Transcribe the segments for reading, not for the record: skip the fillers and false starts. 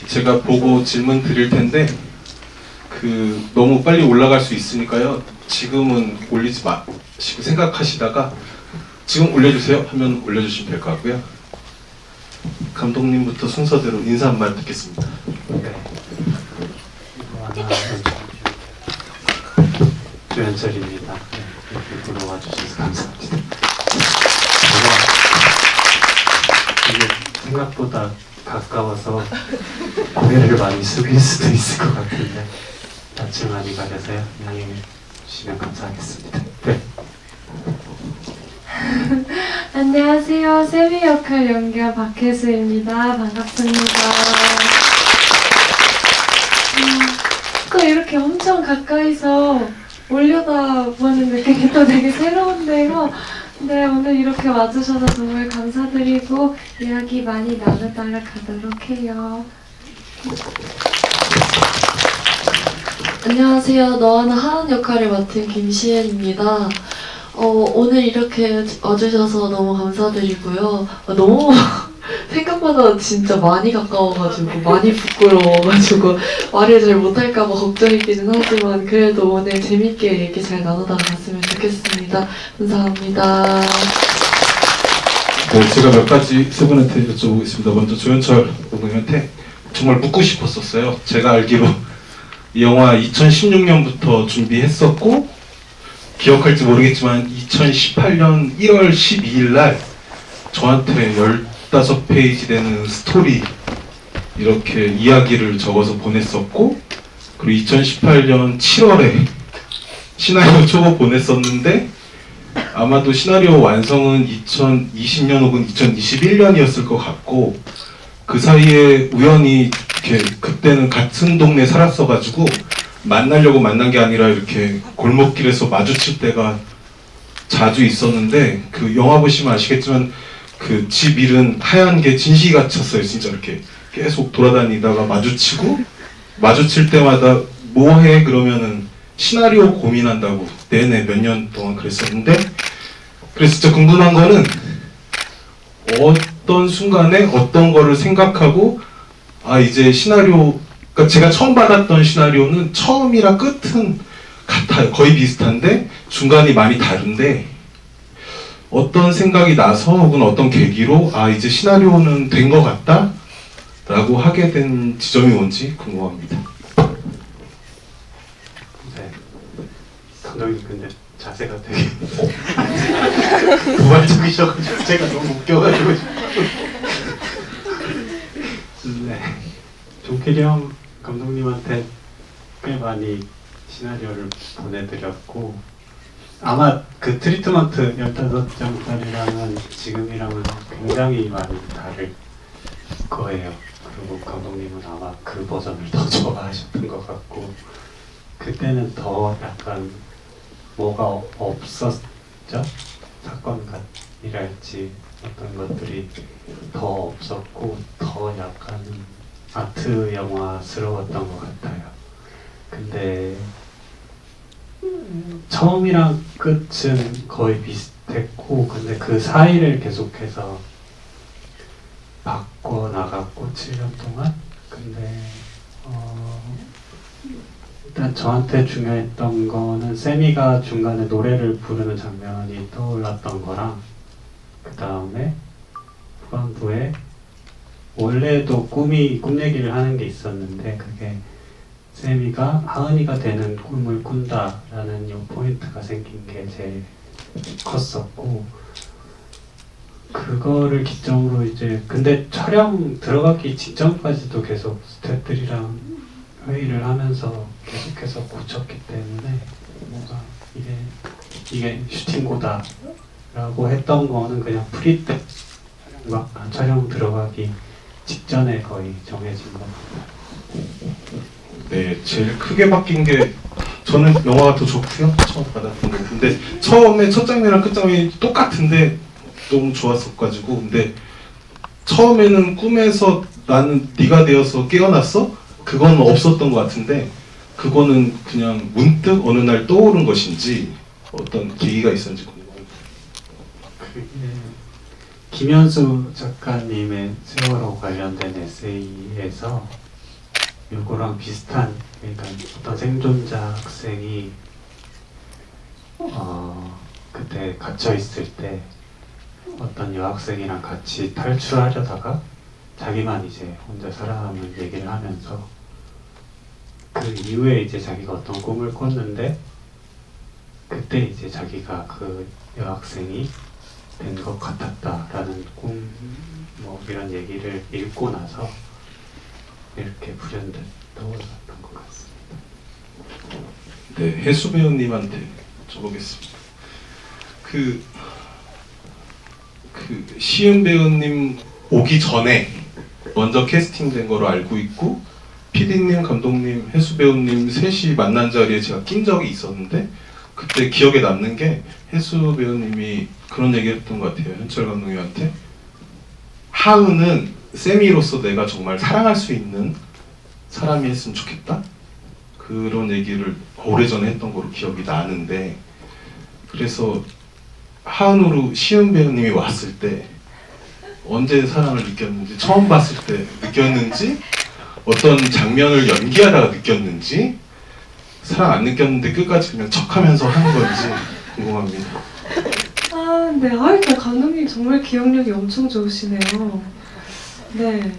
제가 보고 질문 드릴 텐데 너무 빨리 올라갈 수 있으니까요. 지금은 올리지 마시고 생각하시다가 지금 올려주세요 하면 올려주시면 될 것 같고요. 감독님부터 순서대로 인사 한 말 듣겠습니다. 네. 조현철입니다. 네, 이렇게 불러와주셔서 감사합니다. 이게 생각보다 가까워서 고개를 많이 숙일 수도 있을 것 같은데 낯을 많이 가려서요. 양해해 주시면 감사하겠습니다. 네. 안녕하세요. 세미 역할 연기한 박혜수입니다. 반갑습니다. 또 이렇게 엄청 가까이서 올려다보는 느낌이 또 되게 새로운데요. 네, 오늘 이렇게 와주셔서 정말 감사드리고 이야기 많이 나누다가 가도록 해요. 안녕하세요. 너와는 하은 역할을 맡은 김시은입니다. 오늘 이렇게 와주셔서 너무 감사드리고요. 너무 생각보다 진짜 많이 가까워가지고 많이 부끄러워가지고 말을 잘 못할까봐 걱정이기는 하지만 그래도 오늘 재밌게 얘기 잘 나누다가 갔으면 좋겠습니다. 감사합니다. 네, 제가 몇 가지 세 분한테 여쭤보겠습니다. 먼저 조현철 부모님한테 정말 묻고 싶었었어요. 제가 알기로 이 영화 2016년부터 준비했었고 기억할지 모르겠지만 2018년 1월 12일 날 저한테 15페이지 되는 스토리 이렇게 이야기를 적어서 보냈었고, 그리고 2018년 7월에 시나리오 초고 보냈었는데 아마도 시나리오 완성은 2020년 혹은 2021년이었을 것 같고, 그 사이에 우연히 이렇게 그때는 같은 동네에 살았어가지고 만나려고 만난 게 아니라 이렇게 골목길에서 마주칠 때가 자주 있었는데, 그 영화 보시면 아시겠지만 그 집 일은 하얀 게 진시기 같았어요. 진짜 이렇게 계속 돌아다니다가 마주치고, 마주칠 때마다 뭐해? 그러면은 시나리오 고민한다고 내내 몇 년 동안 그랬었는데, 그래서 진짜 궁금한 거는 어떤 순간에 어떤 거를 생각하고 이제 시나리오, 그러니까 제가 처음 받았던 시나리오는 처음이랑 끝은 같아요. 거의 비슷한데 중간이 많이 다른데, 어떤 생각이 나서 혹은 어떤 계기로 이제 시나리오는 된 것 같다 라고 하게 된 지점이 뭔지 궁금합니다. 네. 감독님 근데 자세가 되게 도발적이셔가지고 제가 너무 웃겨가지고 네. 종필이 형 감독님한테 꽤 많이 시나리오를 보내드렸고, 아마 그 트리트먼트 15장짜리랑은 지금이랑은 굉장히 많이 다를 거예요. 그리고 감독님은 아마 그 버전을 더 좋아하셨던 것 같고, 그때는 더 약간 뭐가 없었죠? 사건이랄지 어떤 것들이 더 없었고 더 약간 아트 영화스러웠던 것 같아요. 근데 처음이랑 끝은 거의 비슷했고, 근데 그 사이를 계속해서 바꿔나갔고 7년 동안. 근데 일단 저한테 중요했던 거는 세미가 중간에 노래를 부르는 장면이 떠올랐던 거랑, 그 다음에 후반부에 원래도 꿈 얘기를 하는 게 있었는데 그게 세미가 하은이가 되는 꿈을 꾼다라는 이 포인트가 생긴 게 제일 컸었고, 그거를 기점으로 이제 근데 촬영 들어가기 직전까지도 계속 스태프들이랑 회의를 하면서 계속해서 고쳤기 때문에 뭔가 이게 슈팅고다라고 했던 거는 그냥 프리 때 촬영 들어가기 직전에 거의 정해진 겁니다. 네, 제일 크게 바뀐 게, 저는 영화가 더 좋고요. 처음 받았던 거. 근데 처음에 첫 장면이랑 끝 장면이 똑같은데 너무 좋았어가지고, 근데 처음에는 꿈에서 나는 네가 되어서 깨어났어? 그건 없었던 것 같은데, 그거는 그냥 문득 어느 날 떠오른 것인지 어떤 계기가 있었는지 궁금합니다. 그게 김현수 작가님의 세월호 관련된 에세이에서 요거랑 비슷한, 그러니까 어떤 생존자 학생이 그때 갇혀 있을 때 어떤 여학생이랑 같이 탈출하려다가 자기만 이제 혼자 살아남은 얘기를 하면서 그 이후에 이제 자기가 어떤 꿈을 꿨는데 그때 이제 자기가 그 여학생이 된 것 같았다라는 꿈, 뭐 이런 얘기를 읽고 나서 이렇게 불현듯 떠올랐던 것 같습니다. 네, 해수 배우님한테 줘보겠습니다. 그 시은 배우님 오기 전에 먼저 캐스팅된 거로 알고 있고, PD님, 감독님, 해수 배우님 셋이 만난 자리에 제가 낀 적이 있었는데, 그때 기억에 남는 게 해수 배우님이 그런 얘기를 했던 것 같아요. 현철 감독님한테. 하은은 세미로서 내가 정말 사랑할 수 있는 사람이 했으면 좋겠다. 그런 얘기를 오래전에 했던 거로 기억이 나는데, 그래서 하은으로 시은 배우님이 왔을 때 언제 사랑을 느꼈는지, 처음 봤을 때 느꼈는지, 어떤 장면을 연기하다가 느꼈는지, 사랑 안 느꼈는데 끝까지 그냥 척하면서 하는 건지 궁금합니다. 아, 네. 일단 감독님 정말 기억력이 엄청 좋으시네요. 네.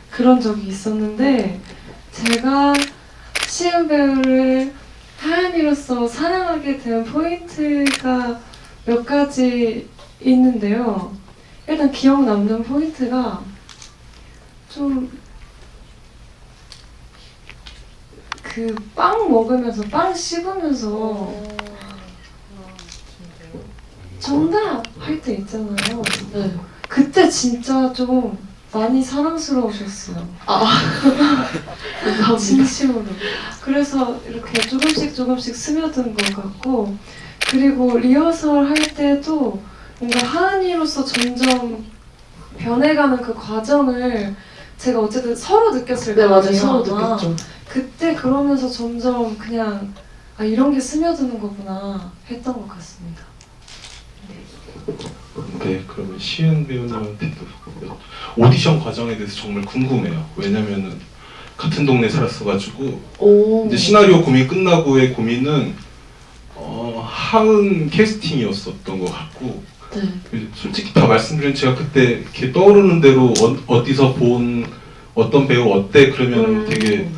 그런 적이 있었는데, 제가 시은 배우를 하은이로서 사랑하게 된 포인트가 몇 가지 있는데요. 일단 기억 남는 포인트가 좀 그 빵 먹으면서 빵 씹으면서 정답 할 때 있잖아요. 네. 그때 진짜 좀 많이 사랑스러우셨어요. 감사합니다. 진심으로. 그래서 이렇게 조금씩 스며든 것 같고, 그리고 리허설 할 때도 뭔가 하은이로서 점점 변해가는 그 과정을 제가 어쨌든 서로 느꼈을 네, 거예요. 맞아요. 서로 아마. 느꼈죠. 그때 그러면서 점점 그냥 이런 게 스며드는 거구나 했던 것 같습니다. 네, 그러면 시은 배우님한테도 오디션 과정에 대해서 정말 궁금해요. 왜냐면은 같은 동네 살았어가지고 오. 이제 시나리오 고민 끝나고의 고민은 하은 캐스팅이었었던 것 같고, 네. 솔직히 다 말씀드리면 제가 그때 이렇게 떠오르는 대로 어디서 본 어떤 배우 어때 그러면 되게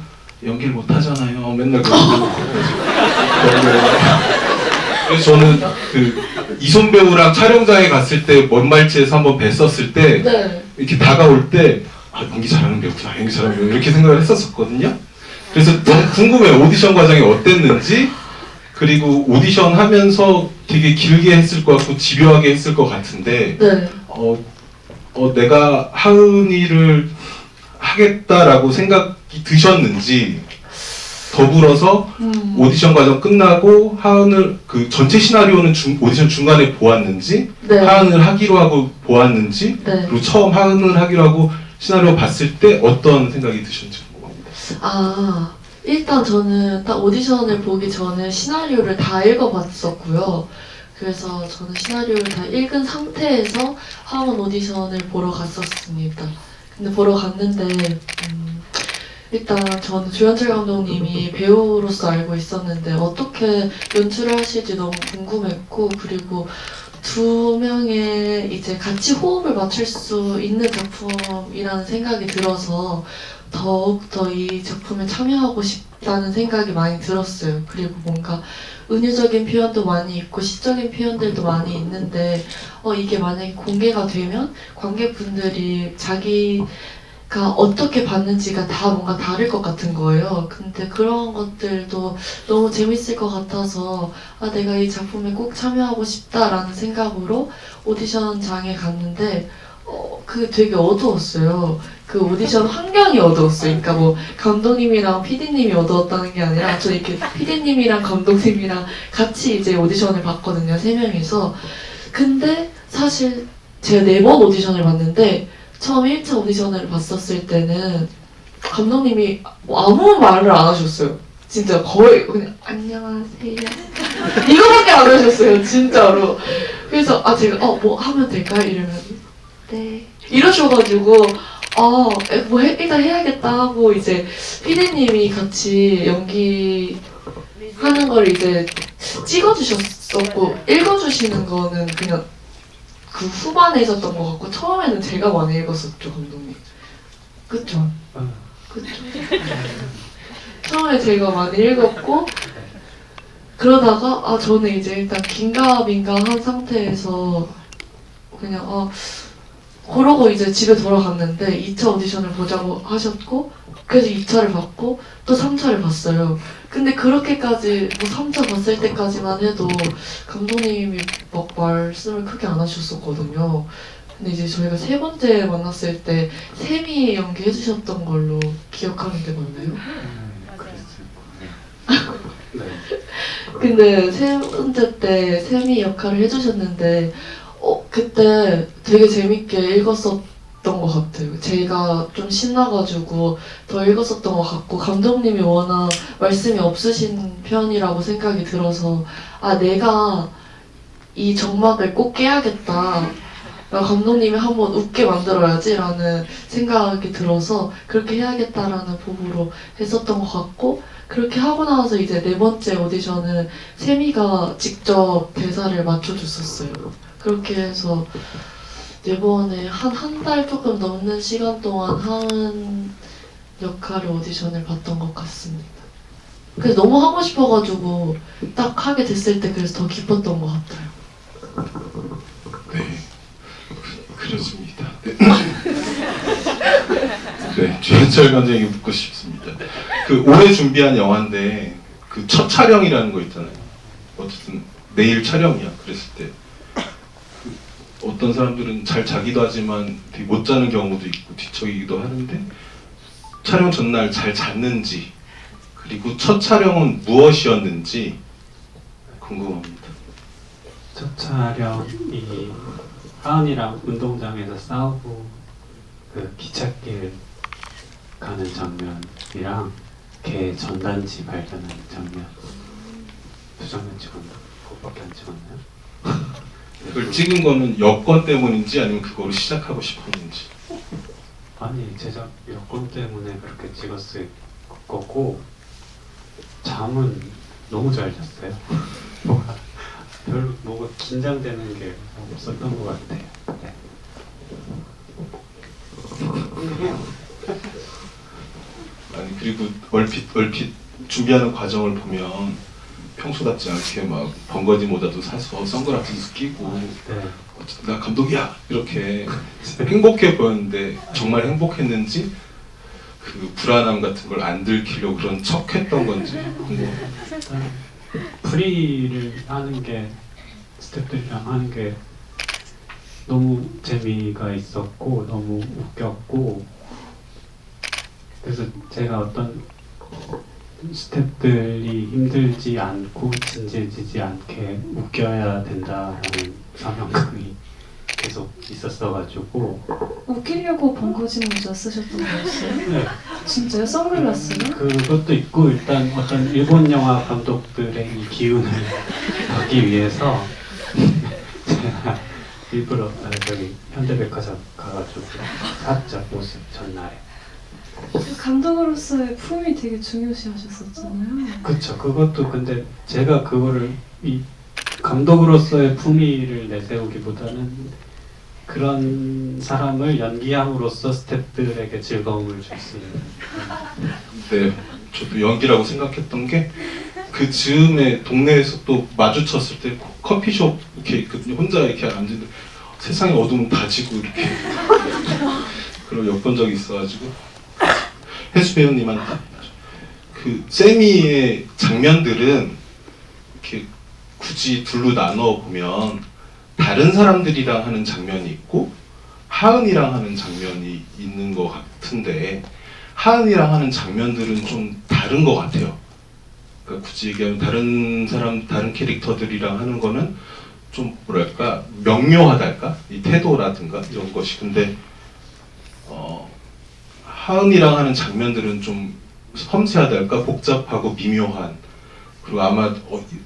연기를 못 하잖아요. 맨날 그러고. 그래서 저는 그 이손 배우랑 촬영장에 갔을 때 먼말치에서 한번 뵀었을 때 네. 이렇게 다가올 때 연기 잘하는 배우구나, 연기 잘하는 배우 이렇게 생각을 했었거든요. 그래서 너무 궁금해요. 오디션 과정이 어땠는지. 그리고 오디션 하면서 되게 길게 했을 것 같고 집요하게 했을 것 같은데 네. 내가 하은이를 하겠다라고 생각이 드셨는지, 더불어서 오디션 과정 끝나고 하은을 그 전체 시나리오는 오디션 중간에 보았는지, 네. 하은을 하기로 하고 보았는지, 네. 그리고 처음 하은을 하기로 하고 시나리오 봤을 때 어떤 생각이 드셨는지 궁금합니다. 일단 저는 딱 오디션을 보기 전에 시나리오를 다 읽어봤었고요. 그래서 저는 시나리오를 다 읽은 상태에서 하원 오디션을 보러 갔었습니다. 근데 보러 갔는데 일단 저는 조현철 감독님이 배우로서 알고 있었는데 어떻게 연출을 하실지 너무 궁금했고, 그리고 두 명의 이제 같이 호흡을 맞출 수 있는 작품이라는 생각이 들어서 더욱더 이 작품에 참여하고 싶다는 생각이 많이 들었어요. 그리고 뭔가 은유적인 표현도 많이 있고 시적인 표현들도 많이 있는데 이게 만약에 공개가 되면 관객분들이 자기가 어떻게 봤는지가 다 뭔가 다를 것 같은 거예요. 근데 그런 것들도 너무 재밌을 것 같아서 내가 이 작품에 꼭 참여하고 싶다라는 생각으로 오디션장에 갔는데 그게 되게 어두웠어요. 그 오디션 환경이 어두웠어요. 그러니까 뭐 감독님이랑 PD님이 어두웠다는 게 아니라 저 이렇게 PD님이랑 감독님이랑 같이 이제 오디션을 봤거든요. 3명이서. 근데 사실 제가 4번 오디션을 봤는데 처음 1차 오디션을 봤었을 때는 감독님이 아무 말을 안 하셨어요. 진짜 거의 그냥 안녕하세요 이거밖에 안 하셨어요. 진짜로. 그래서 제가 뭐 하면 될까요? 이러면 네 이러셔가지고 일단 해야겠다 하고 이제 피디님이 같이 연기하는 걸 이제 찍어주셨었고 읽어주시는 거는 그냥 그 후반에 있었던 것 같고 처음에는 제가 많이 읽었었죠, 감독님. 그쵸? 그쵸? 처음에 제가 많이 읽었고 그러다가 저는 이제 일단 긴가민가한 상태에서 그냥 그러고 이제 집에 돌아갔는데 2차 오디션을 보자고 하셨고 그래서 2차를 봤고 또 3차를 봤어요. 근데 그렇게까지 뭐 3차 봤을 때까지만 해도 감독님이 막 말씀을 크게 안 하셨었거든요. 근데 이제 저희가 세 번째 만났을 때 세미 연기해 주셨던 걸로 기억하는데 맞나요? 그랬을 거예요. 네. 근데 세 번째 때 세미 역할을 해주셨는데 그때 되게 재밌게 읽었었던 것 같아요. 제가 좀 신나가지고 더 읽었었던 것 같고 감독님이 워낙 말씀이 없으신 편이라고 생각이 들어서 내가 이 정막을 꼭 깨야겠다. 감독님이 한번 웃게 만들어야지 라는 생각이 들어서 그렇게 해야겠다라는 포부로 했었던 것 같고 그렇게 하고 나서 이제 네 번째 오디션은 세미가 직접 대사를 맞춰줬었어요. 그렇게 해서 네 번에 한 달 조금 넘는 시간 동안 하은 역할의 오디션을 봤던 것 같습니다. 그래서 너무 하고 싶어가지고 딱 하게 됐을 때 그래서 더 기뻤던 것 같아요. 네, 그렇습니다. 네, 네 주현철 감독에게 묻고 싶습니다. 그 올해 준비한 영화인데 그 첫 촬영이라는 거 있잖아요. 어쨌든 내일 촬영이야. 그랬을 때 어떤 사람들은 잘 자기도 하지만 되게 못 자는 경우도 있고 뒤척이기도 하는데 촬영 전날 잘 잤는지 그리고 첫 촬영은 무엇이었는지 궁금합니다. 첫 촬영이 하은이랑 운동장에서 싸우고 그 기찻길 가는 장면이랑 개 전단지 발견하는 장면 두 장면 찍었나? 그것밖에 안 찍었나요? 그걸 찍은 거는 여건 때문인지 아니면 그거로 시작하고 싶었는지. 아니 제작 여건 때문에 그렇게 찍었을 거고 잠은 너무 잘 잤어요. 별로 뭐가 긴장되는 게 없었던 것 같아요. 네. 아니 그리고 얼핏 준비하는 과정을 보면 평소답지 않게 막 번거지 모자도 사서 선글라스도 끼고 네. 어쨌든 나 감독이야 이렇게 행복해 보였는데 정말 행복했는지 그 불안함 같은 걸 안 들키려고 그런 척했던 건지 궁금해요. 일단 프리를 하는 게 스태프들이랑 하는 게 너무 재미가 있었고 너무 웃겼고 그래서 제가 어떤 스태프들이 힘들지 않고 진지해지지 않게 웃겨야 된다라는 사명감이 계속 있었어가지고 웃기려고 번거지 모자 쓰셨던 거였어요? 네. 진짜요? 선글라스는? 그것도 있고 일단 어떤 일본 영화 감독들의 이 기운을 받기 위해서 제가 일부러 저기 현대백화점 가가지고 샀죠 옷을 전날에. 감독으로서의 품이 되게 중요시하셨었잖아요. 그쵸. 그것도 근데 제가 그거를 이 감독으로서의 품위를 내세우기보다는 그런 사람을 연기함으로써 스태프들에게 즐거움을 줄 수 있는. 네, 저도 연기라고 생각했던 게 그 즈음에 동네에서 또 마주쳤을 때 커피숍 이렇게 있거든요. 혼자 이렇게 앉는데 세상에 어둠은 다 지고 이렇게 그런 엿본 적이 있어가지고 혜수 배우님한테 그 세미의 장면들은 이렇게 굳이 둘로 나눠 보면 다른 사람들이랑 하는 장면이 있고 하은이랑 하는 장면이 있는 것 같은데 하은이랑 하는 장면들은 좀 다른 것 같아요. 그러니까 굳이 얘기하면 다른 캐릭터들이랑 하는 거는 좀 뭐랄까 명료하달까 이 태도라든가 이런 것이 근데 하은이랑 하는 장면들은 좀 섬세하달까 복잡하고 미묘한 그리고 아마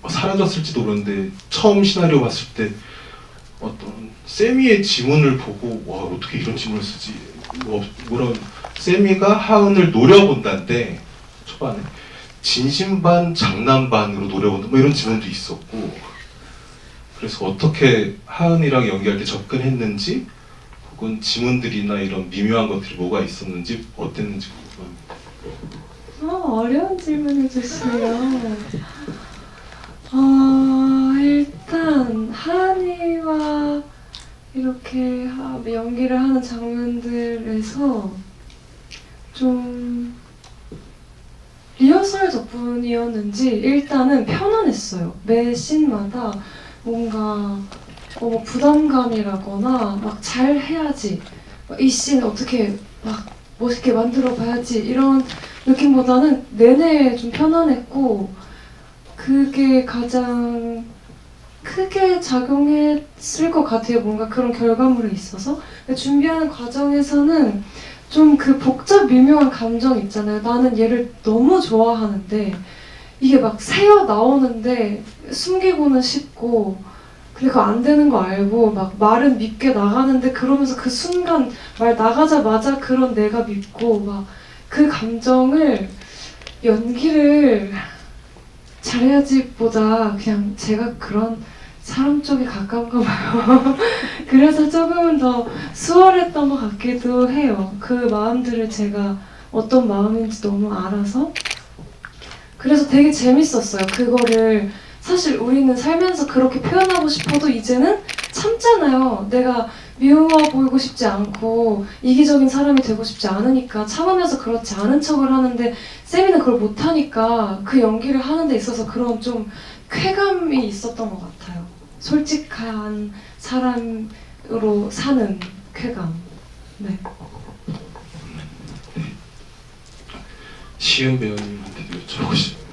사라졌을지도 모르는데 처음 시나리오 봤을 때 어떤 세미의 지문을 보고 와 어떻게 이런 지문을 쓰지 뭐라 세미가 하은을 노려본다는데 초반에 진심 반 장난 반으로 노려본다 뭐 이런 질문도 있었고, 그래서 어떻게 하은이랑 연기할 때 접근했는지 혹은 지문들이나 이런 미묘한 것들이 뭐가 있었는지 어땠는지 궁금합니다. 어려운 질문을 주시네요. 일단 하은이와 이렇게 연기를 하는 장면들에서 좀 리허설 덕분이었는지 일단은 편안했어요. 매 씬마다 뭔가 부담감이라거나 막 잘해야지, 이 씬 어떻게 막 멋있게 만들어 봐야지 이런 느낌보다는 내내 좀 편안했고, 그게 가장 크게 작용했을 것 같아요. 뭔가 그런 결과물에 있어서. 준비하는 과정에서는 좀 그 복잡 미묘한 감정 있잖아요. 나는 얘를 너무 좋아하는데 이게 막 새어 나오는데 숨기고는 싶고, 그리고 안 되는 거 알고 막 말은 밉게 나가는데 그러면서 그 순간 말 나가자마자 그런 내가 밉고, 막 그 감정을 연기를 잘해야지 보다 그냥 제가 그런 사람 쪽에 가까운가 봐요. 그래서 조금은 더 수월했던 것 같기도 해요. 그 마음들을 제가 어떤 마음인지 너무 알아서. 그래서 되게 재밌었어요. 그거를 사실 우리는 살면서 그렇게 표현하고 싶어도 이제는 참잖아요. 내가 미워 보이고 싶지 않고 이기적인 사람이 되고 싶지 않으니까 참으면서 그렇지 않은 척을 하는데, 세미는 그걸 못하니까 그 연기를 하는 데 있어서 그런 좀 쾌감이 있었던 것 같아요. 솔직한 사람으로 사는 쾌감. 네. 시은 배우님한테도 여쭤보고 싶어요.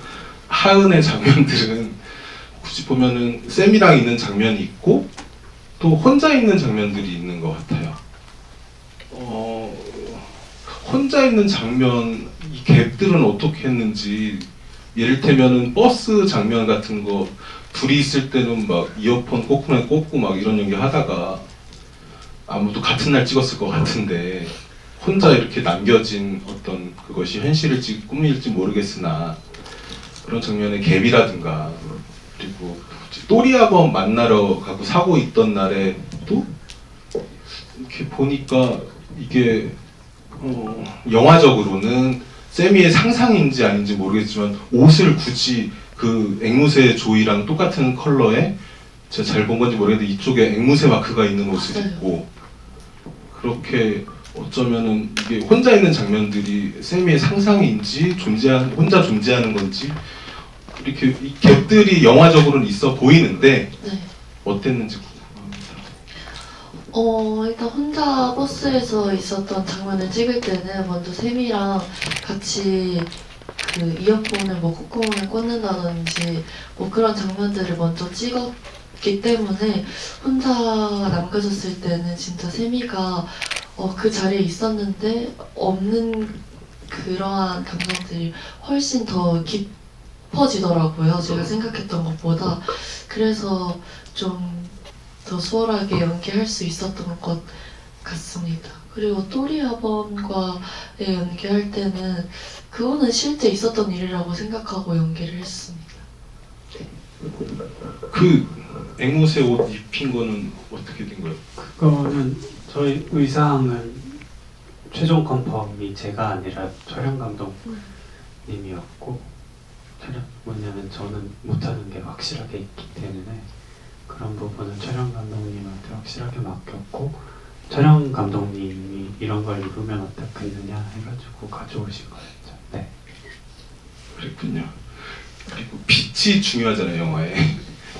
하은의 장면들은 굳이 보면은 쌤이랑 있는 장면이 있고 또 혼자 있는 장면들이 있는 것 같아요. 혼자 있는 장면 이 갭들은 어떻게 했는지, 예를테면은 버스 장면 같은 거 둘이 있을 때는 막 이어폰 꽂고 꽂고 막 이런 연기 하다가 아무도 같은 날 찍었을 것 같은데 혼자 이렇게 남겨진 어떤 그것이 현실일지 꿈일지 모르겠으나 그런 장면의 갭이라든가, 그리고 또리아범 만나러 가고 사고 있던 날에 또 이렇게 보니까 이게 영화적으로는 세미의 상상인지 아닌지 모르겠지만 옷을 굳이 그 앵무새 조이랑 똑같은 컬러에, 제가 잘 본 건지 모르겠는데 이쪽에 앵무새 마크가 있는 옷을 입고, 그렇게 어쩌면은 이게 혼자 있는 장면들이 세미의 상상인지 혼자 존재하는 건지 이렇게 이 갭들이 영화적으로는 있어 보이는데 네. 어땠는지 궁금합니다. 일단 혼자 버스에서 있었던 장면을 찍을 때는 먼저 샘이랑 같이 그 이어폰을 뭐 콧구멍에 꽂는다든지 뭐 그런 장면들을 먼저 찍었기 때문에 혼자 남겨졌을 때는 진짜 샘이가 그 자리에 있었는데 없는 그러한 감정들이 훨씬 더 깊어지더라고요. 제가 생각했던 것보다. 그래서 좀 더 수월하게 연기할 수 있었던 것 같습니다. 그리고 또리아범과의 연기할 때는 그거는 실제 있었던 일이라고 생각하고 연기를 했습니다. 그 앵무새 옷 입힌 거는 어떻게 된 거예요? 그거는 저희 의상은 최종 컨펌이 제가 아니라 촬영 감독님이었고, 뭐냐면 저는 못하는 게 확실하게 있기 때문에 그런 부분은 촬영 감독님한테 확실하게 맡겼고, 촬영 감독님이 이런 걸 입으면 어떻겠느냐 해가지고 가져오신 거였죠. 네. 그랬군요. 그리고 빛이 중요하잖아요, 영화에.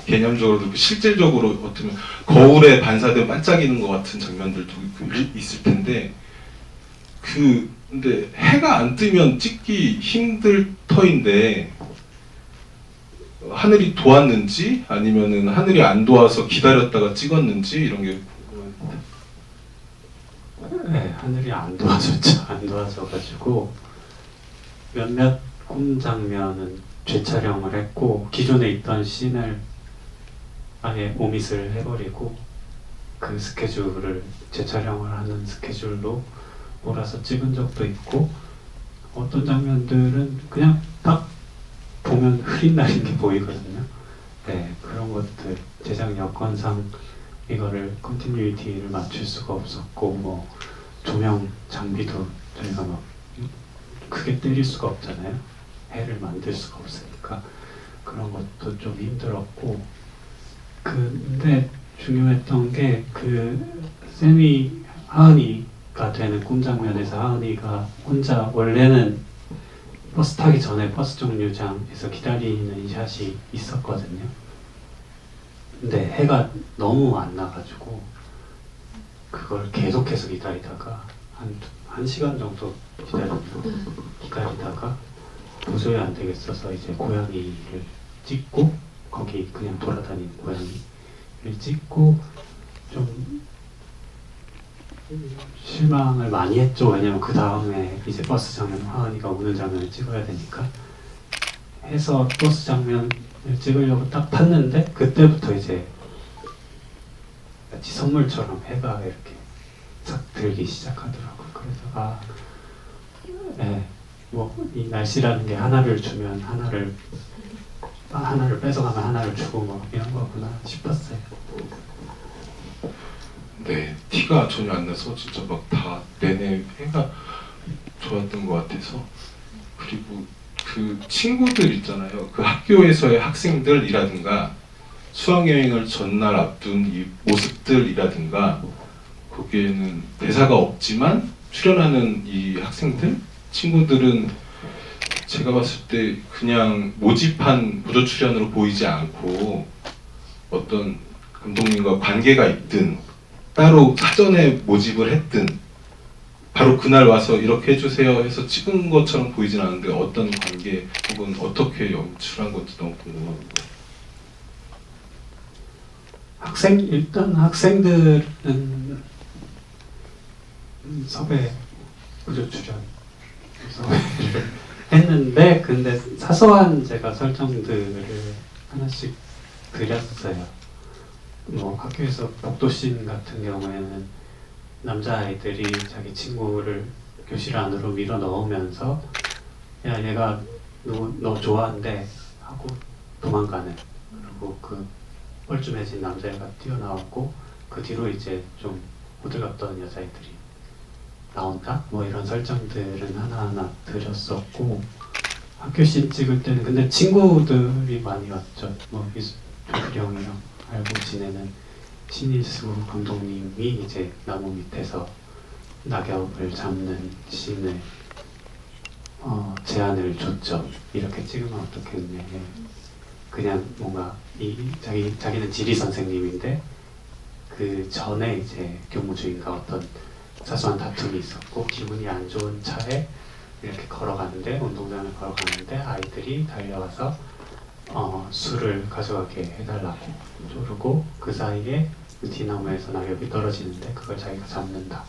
개념적으로도 실질적으로 어쩌면 거울에 반사돼 반짝이는 것 같은 장면들도 있을 텐데, 근데 해가 안 뜨면 찍기 힘들 터인데 하늘이 도왔는지 아니면은 하늘이 안 도와서 기다렸다가 찍었는지 이런 게 궁금합니다. 네, 하늘이 안 도와줬죠. 안 도와줘가지고 몇몇 꿈 장면은 재촬영을 했고, 기존에 있던 씬을 아예 오밋을 해버리고 그 스케줄을 재촬영을 하는 스케줄로 몰아서 찍은 적도 있고 어떤 장면들은 그냥 딱 보면 흐린 날인 게 보이거든요. 네, 그런 것들 제작 여건상 이거를 컨티뉴이티를 맞출 수가 없었고 뭐 조명 장비도 저희가 막 크게 때릴 수가 없잖아요. 해를 만들 수가 없으니까 그런 것도 좀 힘들었고 근데 중요했던 게 그 쌤이 하은이가 되는 꿈 장면에서 하은이가 혼자 원래는 버스 타기 전에 버스 정류장에서 기다리는 샷이 있었거든요. 근데 해가 너무 안 나가지고 그걸 계속해서 기다리다가 한 시간 정도 기다리다가 도저히 안 되겠어서 이제 고양이를 찍고 거기 그냥 돌아다니는 고양이를 찍고 좀 실망을 많이 했죠. 왜냐면 그 다음에 이제 버스 장면 하은이가 우는 장면을 찍어야 되니까 해서 버스 장면을 찍으려고 딱 탔는데 그때부터 이제 마치 선물처럼 해가 이렇게 싹 들기 시작하더라고요. 그래서 뭐 이 날씨라는 게 하나를 주면 하나를 뺏어가면 하나를 주고 뭐 이런 거구나 싶었어요. 네, 티가 전혀 안 나서 진짜 막 다 내내 해가 좋았던 것 같아서 그리고 그 친구들 있잖아요. 그 학교에서의 학생들이라든가 수학여행을 전날 앞둔 이 모습들이라든가 거기에는 대사가 없지만 출연하는 이 학생들, 친구들은 제가 봤을 때 그냥 모집한 보조 출연으로 보이지 않고 어떤 감독님과 관계가 있든 따로 사전에 모집을 했든 바로 그날 와서 이렇게 해주세요 해서 찍은 것처럼 보이진 않는데 어떤 관계 혹은 어떻게 연출한 건지 너무 궁금합니다. 일단 학생들은 섭외 보조 출연 섭외를 했는데 근데 사소한 제가 설정들을 하나씩 드렸어요. 뭐 학교에서 복도씬 같은 경우에는 남자아이들이 자기 친구를 교실 안으로 밀어 넣으면서 야 얘가 너 좋아한대 하고 도망가는 그리고 그 뻘쭘해진 남자애가 뛰어나왔고 그 뒤로 이제 좀 호들갑던 여자애들이 나온다? 뭐 이런 설정들은 하나하나 드렸었고 학교씬 찍을 때는 근데 친구들이 많이 왔죠. 뭐 조필이 형이랑 알고 지내는 신일수 감독님이 이제 나무 밑에서 낙엽을 잡는 씬을 제안을 줬죠. 이렇게 찍으면 어떻겠냐. 그냥 뭔가 자기는 지리 선생님인데 그 전에 이제 교무주임과 어떤 사소한 다툼이 있었고 기분이 안 좋은 차에 이렇게 걸어가는데 운동장을 걸어가는데 아이들이 달려와서 술을 가져가게 해달라고 조르고 그 사이에 그 뒤나무에서 낙엽이 떨어지는데 그걸 자기가 잡는다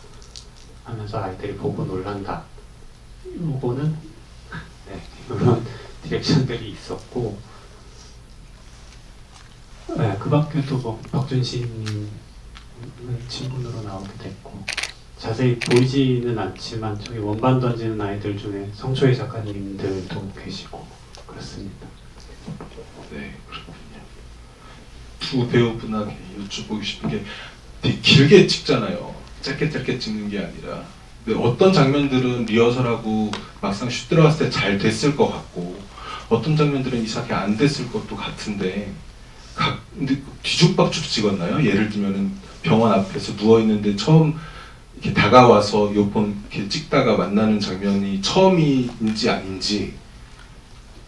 하면서 아이들이 보고 놀란다. 요거는 네, 이런 디렉션들이 있었고 네, 그 밖에도 뭐 박준신 친분으로 나오게 됐고 자세히 보이지는 않지만 저기 원반 던지는 아이들 중에 성초희 작가님들도 계시고 그렇습니다. 네, 그렇군요. 두 배우분에게 여쭤보고 싶은 게 되게 길게 찍잖아요. 짧게 찍는 게 아니라. 근데 어떤 장면들은 리허설하고 막상 슛 들어갔을 때 잘 됐을 것 같고 어떤 장면들은 이상하게 안 됐을 것도 같은데 근데 뒤죽박죽 찍었나요? 예를 들면은 병원 앞에서 누워 있는데 처음 이렇게 다가와서 요폰 이렇게 찍다가 만나는 장면이 처음인지 아닌지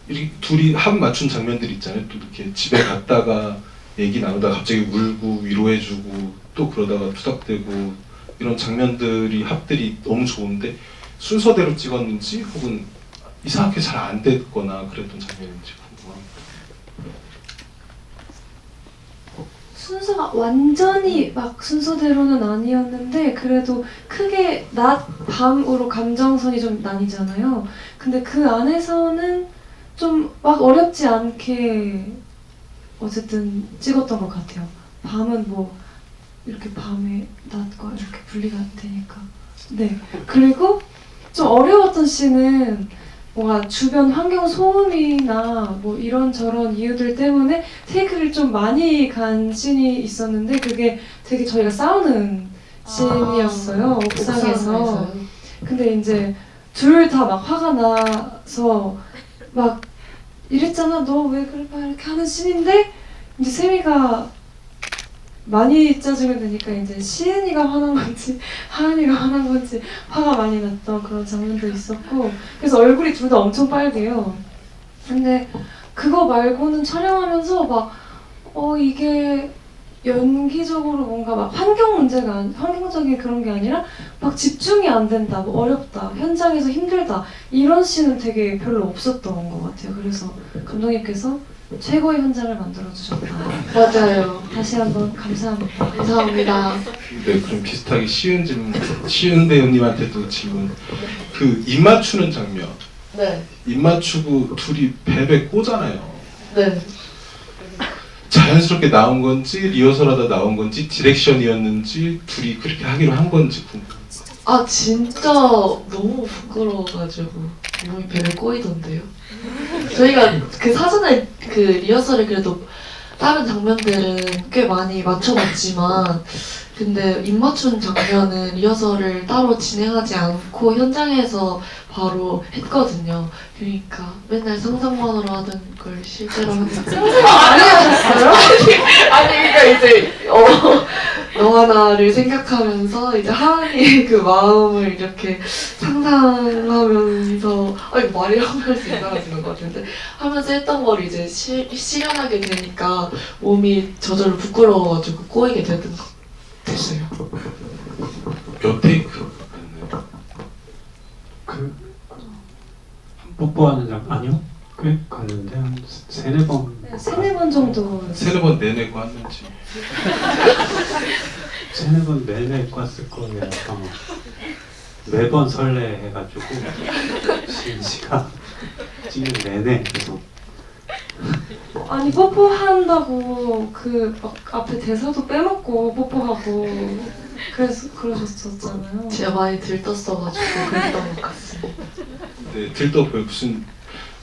이렇게 둘이 합 맞춘 장면들 있잖아요. 또 이렇게 집에 갔다가 얘기 나누다가 갑자기 울고 위로해주고 또 그러다가 투닥대고 이런 장면들이 합들이 너무 좋은데 순서대로 찍었는지 혹은 이상하게 잘 안 됐거나 그랬던 장면인지 궁금합니다. 순서가 완전히 막 순서대로는 아니었는데 그래도 크게 낮, 밤으로 감정선이 좀 나뉘잖아요. 근데 그 안에서는 좀 막 어렵지 않게 어쨌든 찍었던 것 같아요. 밤은 뭐 이렇게 밤에 낮과 이렇게 분리가 되니까 네. 그리고 좀 어려웠던 씬은 뭔가 주변 환경 소음이나 뭐 이런저런 이유들 때문에 테이크를 좀 많이 간 씬이 있었는데 그게 되게 저희가 싸우는 씬이었어요. 옥상에서. 옥상에서요? 근데 이제 둘 다 막 화가 나서 막 이랬잖아 너 왜 그래 막 이렇게 하는 씬인데 이제 세미가 많이 짜증을 내니까 이제 시은이가 화난 건지 하은이가 화난 건지 화가 많이 났던 그런 장면도 있었고 그래서 얼굴이 둘 다 엄청 빨개요. 근데 그거 말고는 촬영하면서 막 이게 연기적으로 뭔가 막 환경적인 그런 게 아니라 막 집중이 안 된다, 뭐 어렵다, 현장에서 힘들다 이런 씬은 되게 별로 없었던 것 같아요. 그래서 감독님께서 최고의 현장을 만들어 주셨다. 맞아요. 다시 한번 감사합니다. 감사합니다. 네, 그럼 비슷하게 쉬운 질문, 쉬운 배우님한테도 질문. 그 입 맞추는 장면, 네. 입 맞추고 둘이 벨에 꽂잖아요. 네. 자연스럽게 나온 건지 리허설하다 나온 건지 디렉션이었는지 둘이 그렇게 하기로 한 건지 궁금해요. 아 진짜 너무 부끄러워가지고 몸이 배를 꼬이던데요. 저희가 그 사전에 그 리허설을 그래도 다른 장면들은 꽤 많이 맞춰봤지만 근데 입 맞춘 장면은 리허설을 따로 진행하지 않고 현장에서 바로 했거든요. 그러니까 맨날 상상만으로 하던 걸 실제로 하니까 안 하셨어요? 아니 그러니까 이제 너와 나를 생각하면서 이제 하은이의 그 마음을 이렇게 상상하면서 아니 말이라고 할수 이상해지는 것 같은데 하면서 했던 걸 이제 실현하게 되니까 몸이 저절로 부끄러워가지고 꼬이게 됐어요. 몇 테이크 했나요? 그 뽀뽀하는 장 아니요? 꽤 갔는데 한 세네 번 세네 번 정도. 세네 번 내내고 했는지. 세네 번 내내 꿨을 거예요. 아마 매번 설레해가지고 시가 찍는 내내 계속 아니 뽀뽀한다고 그 막 앞에 대사도 빼먹고 뽀뽀하고 그러셨었잖아요. 제가 많이 들떴어가지고 그랬던 것 같습니다. 네, 들떠보여 무슨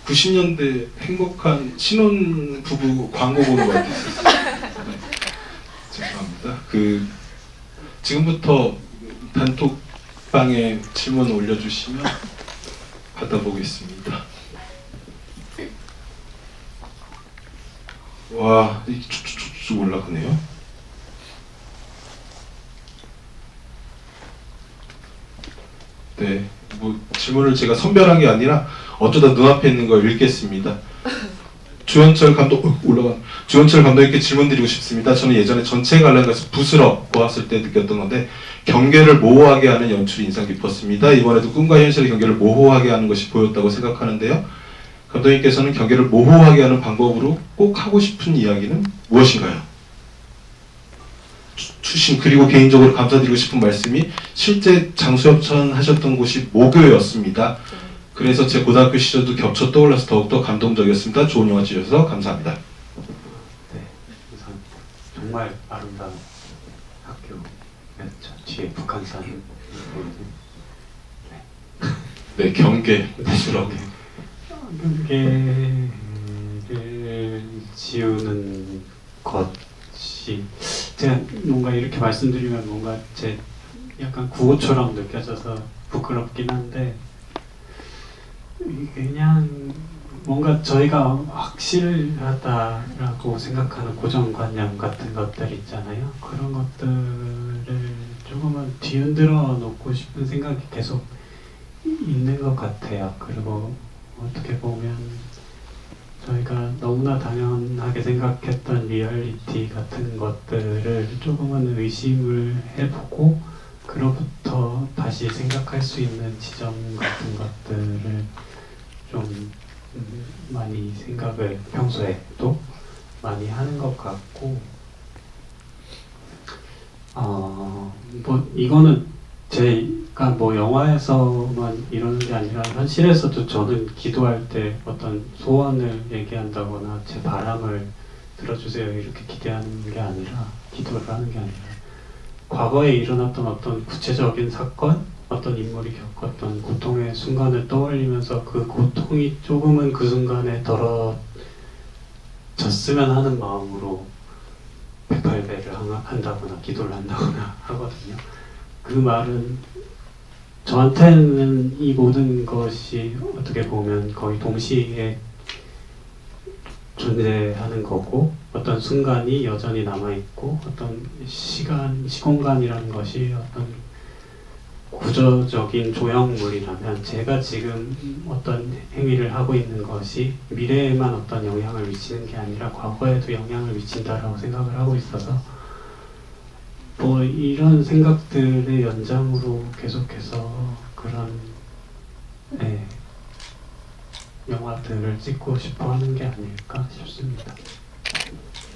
90년대 행복한 신혼 부부 광고 보는 것 같았어요. 네, 죄송합니다. 지금부터 단톡방에 질문 올려주시면 받아보겠습니다. 와, 이게 쭉쭉쭉 올라가네요. 네, 뭐 질문을 제가 선별한 게 아니라 어쩌다 눈앞에 있는 걸 읽겠습니다. 주현철 감독님께 질문드리고 싶습니다. 저는 예전에 전체 관람가에서 붓으로 보았을 때 느꼈던 건데 경계를 모호하게 하는 연출이 인상 깊었습니다. 이번에도 꿈과 현실의 경계를 모호하게 하는 것이 보였다고 생각하는데요. 감독님께서는 경계를 모호하게 하는 방법으로 꼭 하고 싶은 이야기는 무엇인가요? 출신 그리고 개인적으로 감사드리고 싶은 말씀이 실제 장수 협찬하셨던 곳이 모교였습니다. 그래서 제 고등학교 시절도 겹쳐 떠올라서 더욱더 감동적이었습니다. 좋은 영화 주셔서 감사합니다. 네, 감사합니다. 정말 아름다운 학교였죠. 뒤에 북한산 보이는. 네, 경계 부스러기. 경계를 지우는 것이 제가 뭔가 이렇게 말씀드리면 뭔가 제 약간 구호처럼 느껴져서 부끄럽긴 한데 그냥 뭔가 저희가 확실하다라고 생각하는 고정관념 같은 것들 있잖아요. 그런 것들을 조금은 뒤흔들어 놓고 싶은 생각이 계속 있는 것 같아요. 그리고 어떻게 보면 저희가 너무나 당연하게 생각했던 리얼리티 같은 것들을 조금은 의심을 해보고 그로부터 다시 생각할 수 있는 지점 같은 것들을 좀 많이 생각을 평소에 또 많이 하는 것 같고 뭐 이거는 제가 뭐 영화에서만 이러는 게 아니라 현실에서도 저는 기도할 때 어떤 소원을 얘기한다거나 제 바람을 들어주세요 이렇게 기대하는 게 아니라 기도를 하는 게 아니라 과거에 일어났던 어떤 구체적인 사건 어떤 인물이 겪었던 고통의 순간을 떠올리면서 그 고통이 조금은 그 순간에 덜어졌으면 하는 마음으로 108배를 한다거나 기도를 한다거나 하거든요. 그 말은 저한테는 이 모든 것이 어떻게 보면 거의 동시에 존재하는 거고, 어떤 순간이 여전히 남아있고, 어떤 시공간이라는 것이 어떤 구조적인 조형물이라면, 제가 지금 어떤 행위를 하고 있는 것이 미래에만 어떤 영향을 미치는 게 아니라 과거에도 영향을 미친다라고 생각을 하고 있어서, 뭐 이런 생각들의 연장으로 계속해서 그런 영화들을 찍고 싶어 하는 게 아닐까 싶습니다.